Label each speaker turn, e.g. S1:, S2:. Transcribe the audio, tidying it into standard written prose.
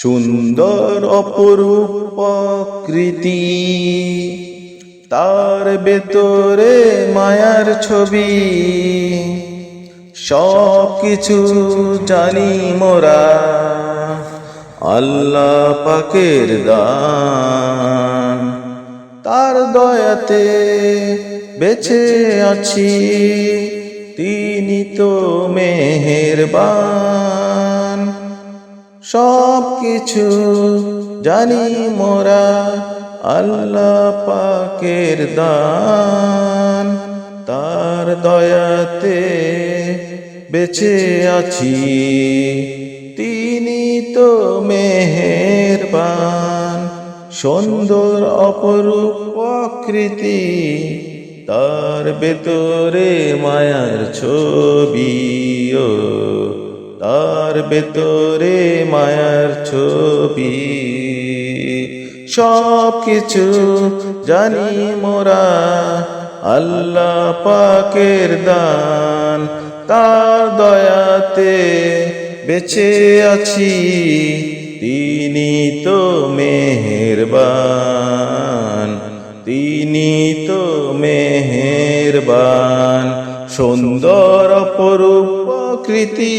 S1: সুন্দর অপরূপ প্রকৃতি, তার ভেতরে মায়ার ছবি। সব কিছু জানি মোরা আল্লাহ পাকের দান, তার দয়াতে বেঁচে আছি, তিনি তো মেহেরবান। সব কিছু জানি মোরা আল্লাহ পাকের দান, তার দয়াতে বেঁচে আছি, তিনি তো মেহেরবান। সুন্দর অপরূপ প্রকৃতি, তার ভেতরে মায়ার ছবি, ও তার ভেতরে মায়ার ছবি। সব কিছু জানি মোরা আল্লাহ পাকের দান, তার দয়াতে বেঁচে আছি, তিনি তো মেহেরবান, তিনি তো মেহেরবান। সুন্দর অপরূপ প্রকৃতি।